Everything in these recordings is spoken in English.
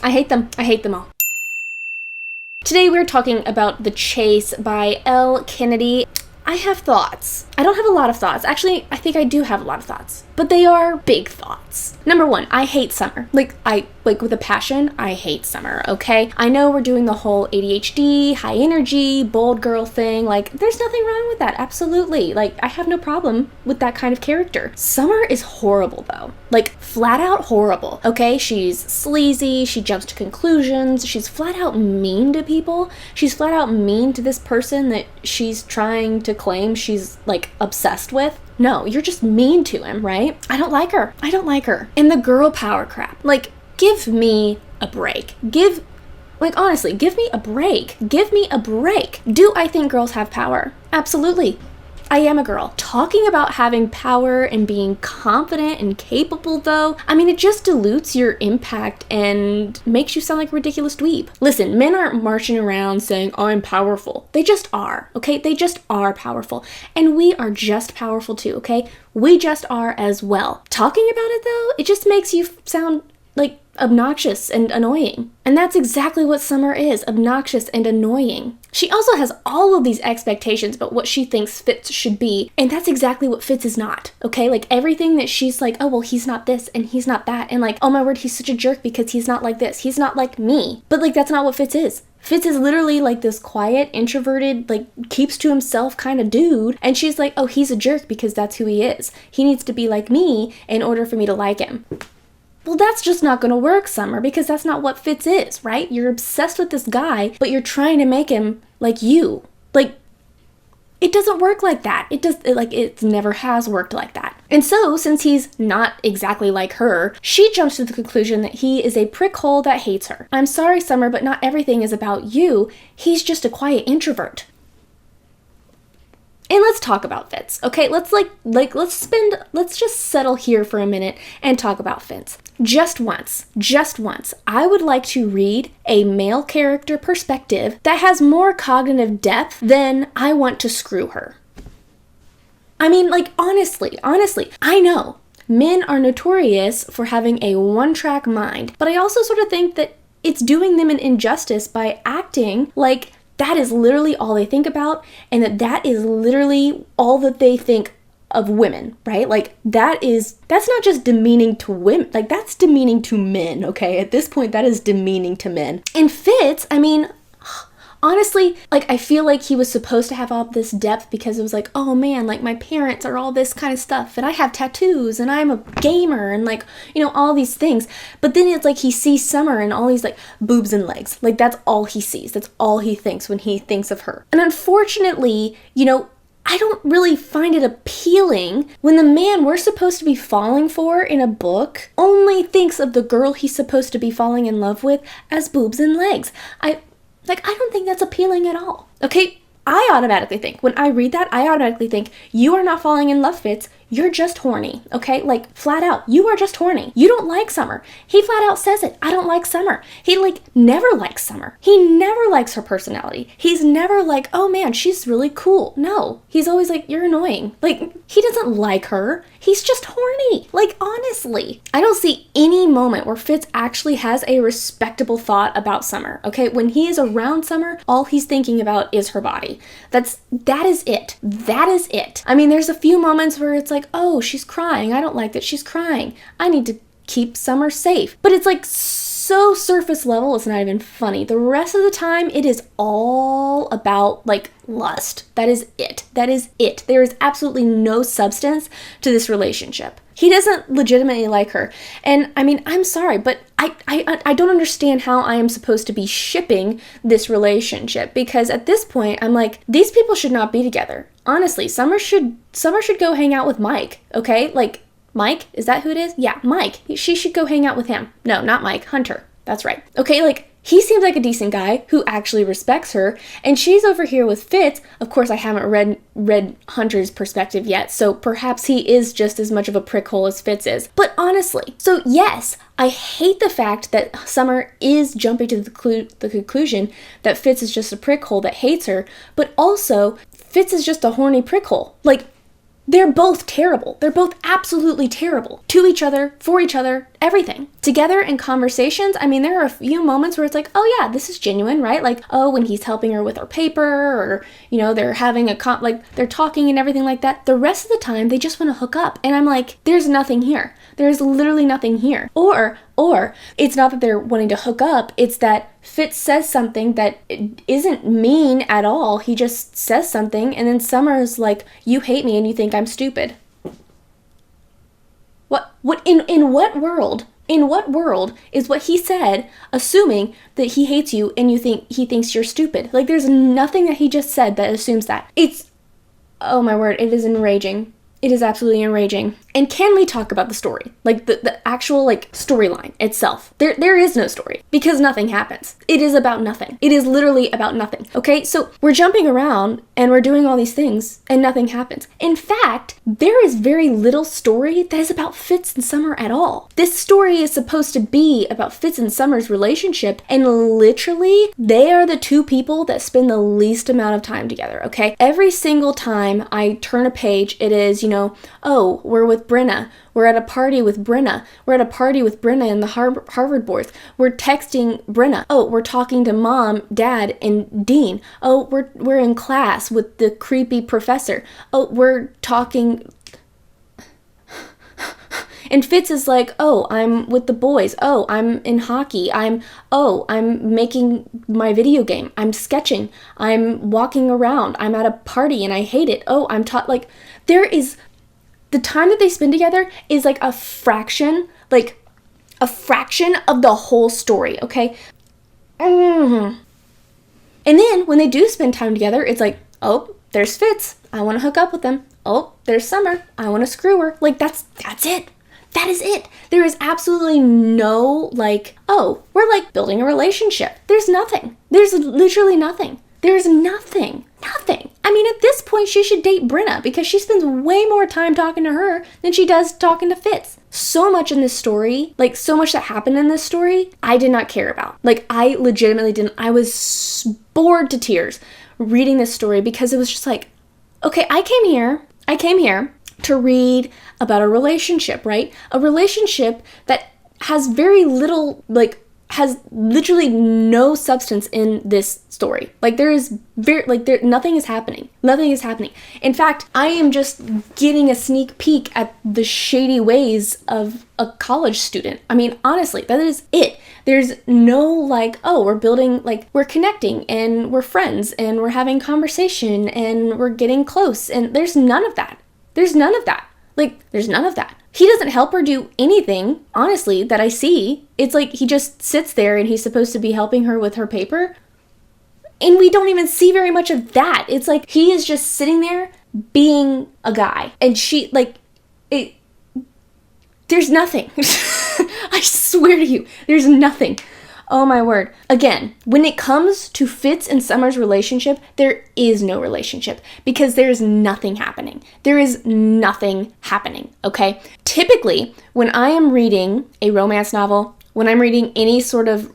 I hate them. I hate them all. Today we're talking about The Chase by Elle Kennedy. I have thoughts. I don't have a lot of thoughts. Actually, I think I do have a lot of thoughts. But they are big thoughts. Number one, I hate summer. Like with a passion, I hate summer, okay? I know we're doing the whole ADHD, high energy, bold girl thing. Like, there's nothing wrong with that. Absolutely. Like, I have no problem with that kind of character. Summer is horrible, though. Like, flat out horrible, okay? She's sleazy. She jumps to conclusions. She's flat out mean to people. She's flat out mean to this person that she's trying to claim she's, like, obsessed with. No, you're just mean to him, right? I don't like her. I don't like her. And the girl power crap. Like, give me a break. Honestly, give me a break. Give me a break. Do I think girls have power? Absolutely. I am a girl. Talking about having power and being confident and capable, though, I mean, it just dilutes your impact and makes you sound like a ridiculous dweeb. Listen, men aren't marching around saying, I'm powerful. They just are, okay? They just are powerful. And we are just powerful too, okay? We just are as well. Talking about it, though, it just makes you sound like obnoxious and annoying. And that's exactly what Summer is, obnoxious and annoying. She also has all of these expectations about what she thinks Fitz should be, and that's exactly what Fitz is not, okay? Like, everything that she's like, oh, well, he's not this and he's not that, and like, oh my word, he's such a jerk because he's not like this, he's not like me. But like, that's not what Fitz is. Fitz is literally like this quiet, introverted, like keeps to himself kind of dude, and she's like, oh, he's a jerk because that's who he is. He needs to be like me in order for me to like him. Well, that's just not gonna work, Summer, because that's not what Fitz is, right? You're obsessed with this guy, but you're trying to make him like you. Like, it doesn't work like that. It never has worked like that. And so, since he's not exactly like her, she jumps to the conclusion that he is a prickhole that hates her. I'm sorry, Summer, but not everything is about you. He's just a quiet introvert. And let's talk about Fitz, okay? Let's just settle here for a minute and talk about Fitz. Just once, I would like to read a male character perspective that has more cognitive depth than I want to screw her. I mean, like, honestly, I know men are notorious for having a one-track mind, but I also sort of think that it's doing them an injustice by acting like that is literally all they think about, and that is literally all that they think of women, right? Like, that's not just demeaning to women, like, that's demeaning to men, okay? At this point, that is demeaning to men. And Fitz, I mean, honestly, like, I feel like he was supposed to have all this depth because it was like, oh man, like, my parents are all this kind of stuff, and I have tattoos, and I'm a gamer, and like, you know, all these things. But then it's like he sees Summer and all these like boobs and legs. Like, that's all he sees. That's all he thinks when he thinks of her. And unfortunately, you know, I don't really find it appealing when the man we're supposed to be falling for in a book only thinks of the girl he's supposed to be falling in love with as boobs and legs. I don't think that's appealing at all. Okay, I automatically think, when I read that, you are not falling in love, Fitz. You're just horny, okay? Like, flat out, you are just horny. You don't like Summer. He flat out says it. I don't like Summer. He, like, never likes Summer. He never likes her personality. He's never like, oh man, she's really cool. No. He's always like, you're annoying. Like, he doesn't like her. He's just horny. Like, honestly. I don't see any moment where Fitz actually has a respectable thought about Summer, okay? When he is around Summer, all he's thinking about is her body. That is it. That is it. I mean, there's a few moments where it's like, oh, she's crying. I don't like that she's crying. I need to keep Summer safe. But it's like so surface level, it's not even funny. The rest of the time, it is all about like lust. That is it. That is it. There is absolutely no substance to this relationship. He doesn't legitimately like her. And I mean, I'm sorry, but I don't understand how I am supposed to be shipping this relationship, because at this point I'm like, these people should not be together. Honestly, Summer should go hang out with Mike, okay? Like, Mike, is that who it is? Yeah, Mike. She should go hang out with him. No, not Mike, Hunter. That's right. Okay, like, he seems like a decent guy who actually respects her, and she's over here with Fitz. Of course, I haven't read Hunter's perspective yet, so perhaps he is just as much of a prickhole as Fitz is. But honestly, so yes, I hate the fact that Summer is jumping to the conclusion that Fitz is just a prickhole that hates her, but also, Fitz is just a horny prickhole. Like, they're both terrible. They're both absolutely terrible to each other, for each other, everything. Together in conversations, I mean, there are a few moments where it's like, oh yeah, this is genuine, right? Like, oh, when he's helping her with her paper, or, you know, they're having like, they're talking and everything like that. The rest of the time, they just want to hook up. And I'm like, there's nothing here. There's literally nothing here. Or it's not that they're wanting to hook up, it's that Fitz says something that isn't mean at all. He just says something, and then Summer's like, you hate me and you think I'm stupid. What in what world? In what world is what he said assuming that he hates you and he thinks you're stupid? Like, there's nothing that he just said that assumes that. Oh my word, it is enraging. It is absolutely enraging. And can we talk about the story? Like the actual like storyline itself. There is no story because nothing happens. It is about nothing. It is literally about nothing. Okay, so we're jumping around and we're doing all these things and nothing happens. In fact, there is very little story that is about Fitz and Summer at all. This story is supposed to be about Fitz and Summer's relationship, and literally they are the two people that spend the least amount of time together, okay? Every single time I turn a page, it is, you know, oh, we're with Brenna. We're at a party with Brenna. We're at a party with Brenna in the Harvard boards. We're texting Brenna. Oh, we're talking to Mom, Dad, and Dean. Oh, we're in class with the creepy professor. Oh, we're talking. And Fitz is like, oh, I'm with the boys. Oh, I'm in hockey. I'm making my video game. I'm sketching. I'm walking around. I'm at a party and I hate it. Oh, I'm taught, like, there is, the time that they spend together is like a fraction of the whole story, okay? And then when they do spend time together, it's like, oh, there's Fitz. I want to hook up with him. Oh, there's Summer. I want to screw her. Like, that's it. That is it. There is absolutely no, like, oh, we're like building a relationship. There's nothing. There's literally nothing. There's nothing. Nothing. I mean, at this point, she should date Brenna because she spends way more time talking to her than she does talking to Fitz. So much in this story, like so much that happened in this story, I did not care about. Like, I legitimately didn't. I was bored to tears reading this story because it was just like, okay, I came here to read about a relationship, right? A relationship that has very little, like, has literally no substance in this story. Like, nothing is happening. Nothing is happening. In fact, I am just getting a sneak peek at the shady ways of a college student. I mean, honestly, that is it. There's no, like, oh, we're building, like, we're connecting and we're friends and we're having conversation and we're getting close, and there's none of that. There's none of that. Like, there's none of that. He doesn't help her do anything, honestly, that I see. It's like he just sits there and he's supposed to be helping her with her paper. And we don't even see very much of that. It's like he is just sitting there being a guy. And she, like, there's nothing. I swear to you, there's nothing. Oh my word. Again, when it comes to Fitz and Summer's relationship, there is no relationship because there's nothing happening. There is nothing happening, okay? Typically, when I am reading a romance novel, when I'm reading any sort of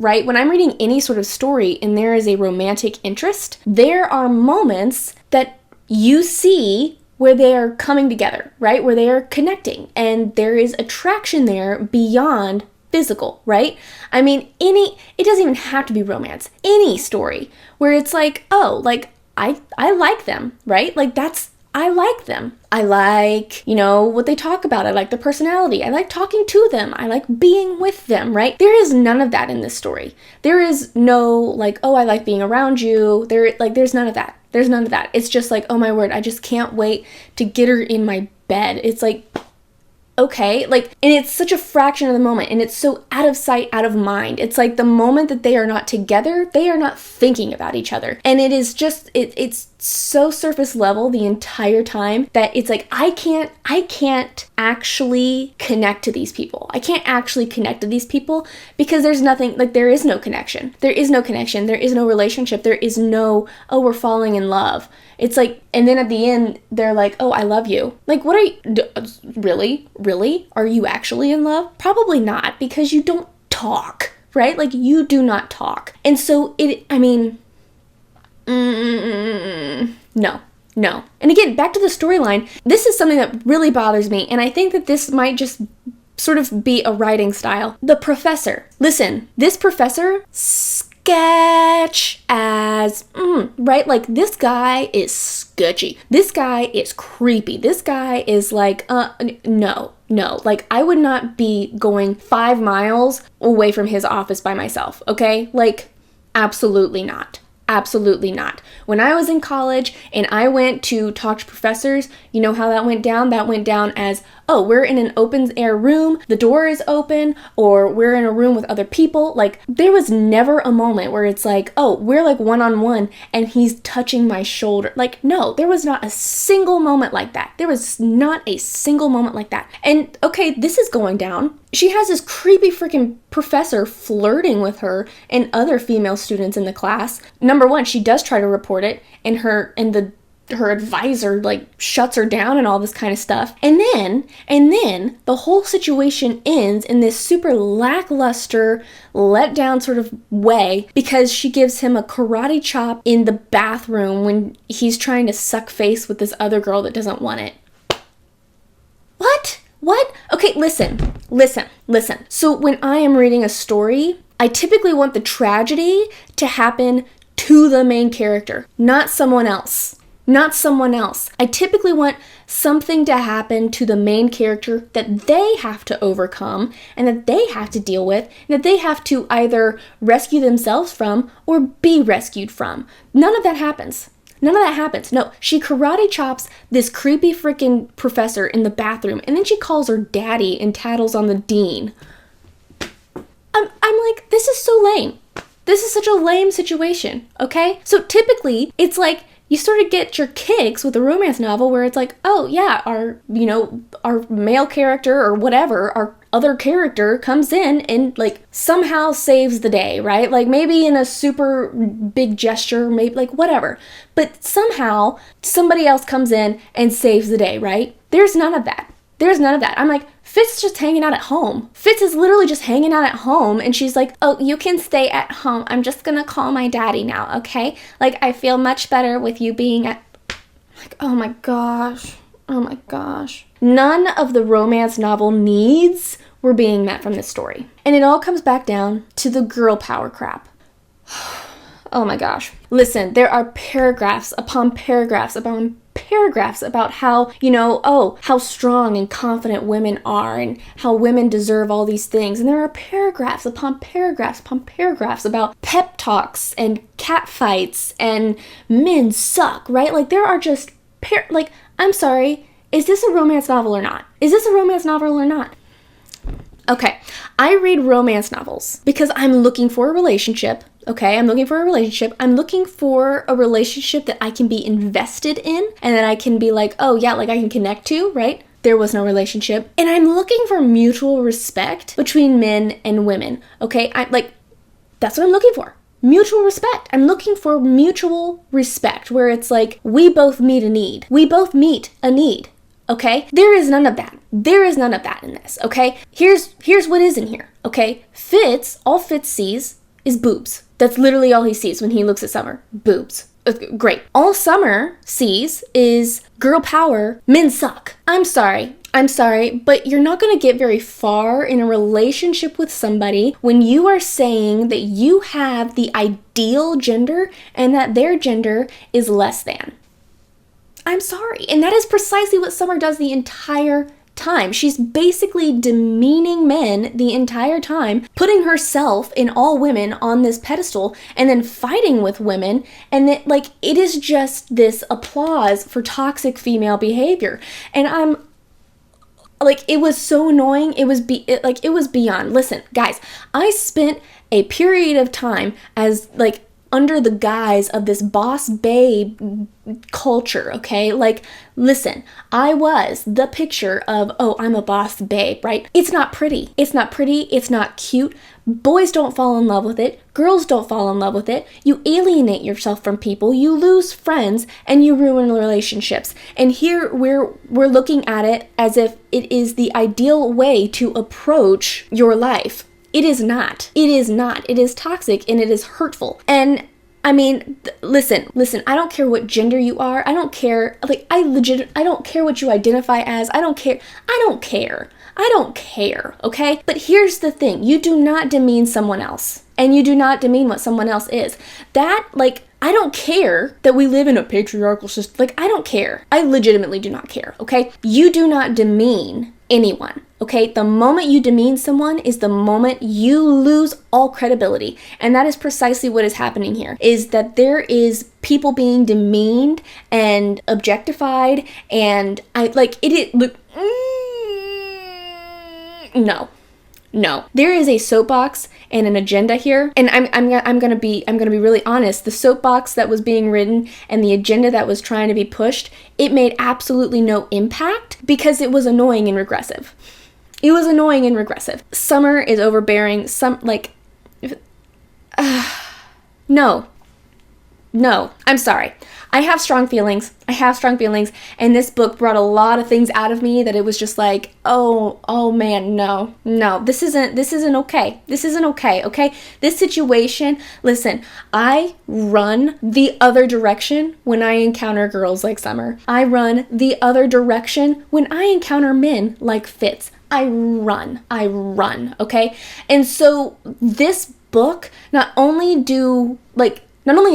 story and there is a romantic interest, there are moments that you see where they are coming together, right? Where they are connecting and there is attraction there beyond physical, right? I mean, it doesn't even have to be romance. Any story where it's like, oh, like, I like them, right? Like, I like them. I like, you know, what they talk about. I like their personality. I like talking to them. I like being with them, right? There is none of that in this story. There is no, like, oh, I like being around you. There's none of that. There's none of that. It's just like, oh my word, I just can't wait to get her in my bed. It's like, okay, like, and it's such a fraction of the moment, and it's so out of sight, out of mind. It's like the moment that they are not together, they are not thinking about each other. And it is just, it's so surface level the entire time that it's like, I can't actually connect to these people. I can't actually connect to these people because there's nothing, like, there is no connection. There is no connection. There is no relationship. There is no, oh, we're falling in love. It's like, and then at the end, they're like, oh, I love you. Like, what are you, really? Really? Are you actually in love? Probably not, because you don't talk, right? Like, you do not talk. And so no. No. And again, back to the storyline, this is something that really bothers me, and I think that this might just sort of be a writing style. The professor. Listen, this professor, sketch as, right? Like, this guy is sketchy. This guy is creepy. This guy is like, no. Like, I would not be going 5 miles away from his office by myself, okay? Like, absolutely not. Absolutely not. When I was in college and I went to talk to professors, you know how that went down? That went down as, oh, we're in an open air room, the door is open, or we're in a room with other people. Like, there was never a moment where it's like, oh, we're like one-on-one and he's touching my shoulder. Like, no, there was not a single moment like that. There was not a single moment like that. And okay, this is going down. She has this creepy freaking professor flirting with her and other female students in the class. Number one, she does try to report it, and her advisor like shuts her down and all this kind of stuff. And then the whole situation ends in this super lackluster, let down sort of way because she gives him a karate chop in the bathroom when he's trying to suck face with this other girl that doesn't want it. What? Okay, listen. So when I am reading a story, I typically want the tragedy to happen to the main character, not someone else. I typically want something to happen to the main character that they have to overcome and that they have to deal with and that they have to either rescue themselves from or be rescued from. None of that happens. No, she karate chops this creepy freaking professor in the bathroom, and then she calls her daddy and tattles on the dean. I'm like, this is so lame. This is such a lame situation, okay? So typically, it's like, you sort of get your kicks with a romance novel where it's like, oh yeah, our male character or whatever, our other character comes in and like somehow saves the day, right? Like maybe in a super big gesture, maybe like whatever. But somehow somebody else comes in and saves the day, right? There's none of that. I'm like, Fitz is just hanging out at home. Fitz is literally just hanging out at home, and she's like, oh, you can stay at home. I'm just gonna call my daddy now, okay? Like, I feel much better with you being at... Like, oh my gosh. None of the romance novel needs were being met from this story. And it all comes back down to the girl power crap. Oh my gosh. Listen, there are paragraphs upon paragraphs about how, how strong and confident women are and how women deserve all these things. And there are paragraphs upon paragraphs about pep talks and cat fights and men suck, right? Like there are just, I'm sorry, is this a romance novel or not? Okay, I read romance novels because I'm looking for a relationship. Okay, I'm looking for a relationship. I'm looking for a relationship that I can be invested in and that I can be like, oh yeah, like I can connect to, right? There was no relationship. And I'm looking for mutual respect between men and women. Okay, that's what I'm looking for. Mutual respect. I'm looking for mutual respect where it's like, we both meet a need. Okay? There is none of that. In this, okay? Here's what is in here, okay? All Fitz sees is boobs. That's literally all he sees when he looks at Summer. Boobs. Great. All Summer sees is girl power, men suck. I'm sorry, but you're not going to get very far in a relationship with somebody when you are saying that you have the ideal gender and that their gender is less than. I'm sorry. And that is precisely what Summer does the entire time. She's basically demeaning men the entire time, putting herself and all women on this pedestal and then fighting with women. And that, it is just this applause for toxic female behavior. And I'm it was so annoying. It was beyond. Listen, guys, I spent a period of time as under the guise of this boss babe culture, okay? Listen, I was the picture of, oh, I'm a boss babe, right? It's not pretty. It's not cute. Boys don't fall in love with it. Girls don't fall in love with it. You alienate yourself from people, you lose friends, and you ruin relationships. And here we're looking at it as if it is the ideal way to approach your life. It is not. It is toxic and it is hurtful. And I mean, listen, I don't care what gender you are. I don't care, like, I don't care what you identify as. I don't care, okay? But here's the thing, you do not demean someone else, and you do not demean what someone else is. That, like, I don't care that we live in a patriarchal system. Like, I don't care. I legitimately do not care, okay? You do not demean anyone, okay? The moment you demean someone is the moment you lose all credibility. And that is precisely what is happening here, is that there is people being demeaned and objectified, and No. There is a soapbox and an agenda here, and I'm gonna be really honest. The soapbox that was being written and the agenda that was trying to be pushed, it made absolutely no impact because it was annoying and regressive. Summer is overbearing. No, I'm sorry. I have strong feelings, and this book brought a lot of things out of me that it was just like, oh man, no, this isn't okay. Okay? This situation, listen, I run the other direction when I encounter girls like Summer. I run the other direction when I encounter men like Fitz. I run, okay? And so this book, not only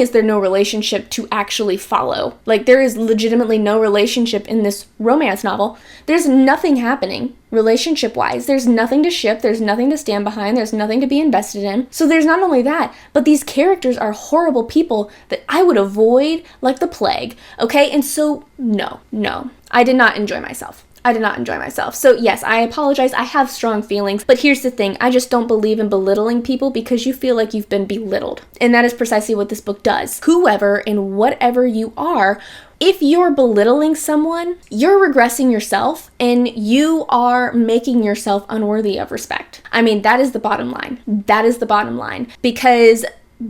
is there no relationship to actually follow, like there is legitimately no relationship in this romance novel. There's nothing happening relationship-wise. There's nothing to ship, there's nothing to stand behind, there's nothing to be invested in. So there's not only that, but these characters are horrible people that I would avoid like the plague, okay? And so, no, I did not enjoy myself. So yes, I apologize. I have strong feelings, but here's the thing. I just don't believe in belittling people because you feel like you've been belittled. And that is precisely what this book does. Whoever and whatever you are, if you're belittling someone, you're regressing yourself and you are making yourself unworthy of respect. I mean, that is the bottom line. Because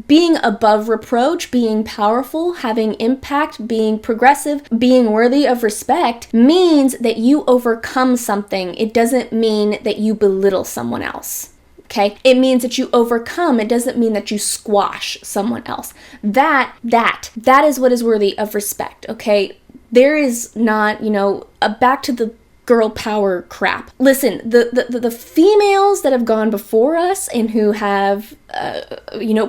being above reproach, being powerful, having impact, being progressive, being worthy of respect means that you overcome something. It doesn't mean that you belittle someone else. Okay? It means that you overcome. It doesn't mean that you squash someone else. That is what is worthy of respect. Okay? There is not, back to the girl power crap. Listen, the females that have gone before us and who have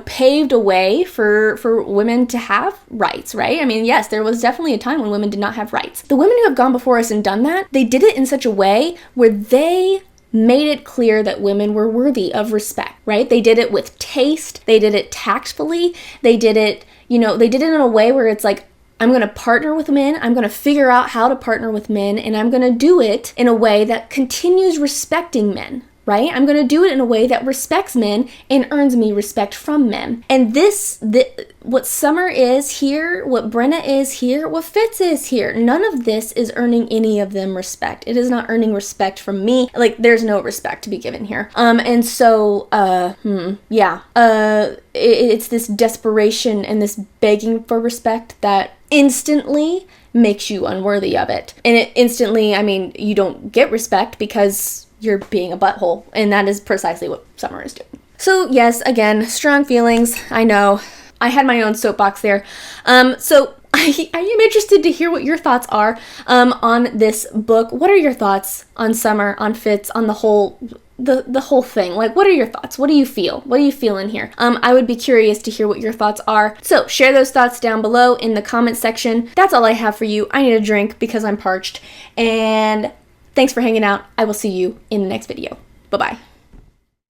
paved a way for women to have rights, right? I mean, yes, there was definitely a time when women did not have rights. The women who have gone before us and done that, they did it in such a way where they made it clear that women were worthy of respect, right? They did it with taste, they did it tactfully, they did it in a way where it's like, I'm going to partner with men, I'm going to figure out how to partner with men, and I'm going to do it in a way that continues respecting men, right? I'm going to do it in a way that respects men and earns me respect from men. And what Summer is here, what Brenna is here, what Fitz is here, none of this is earning any of them respect. It is not earning respect from me. Like, there's no respect to be given here. And so, it's this desperation and this begging for respect that instantly makes you unworthy of it. And it instantly, you don't get respect because you're being a butthole. And that is precisely what Summer is doing. So yes, again, strong feelings. I know. I had my own soapbox there. So I am interested to hear what your thoughts are on this book. What are your thoughts on Summer, on Fitz, on the whole thing? Like, what are your thoughts? What do you feel? What are you feeling here? I would be curious to hear what your thoughts are. So share those thoughts down below in the comment section. That's all I have for you. I need a drink because I'm parched. And thanks for hanging out. I will see you in the next video. Bye-bye.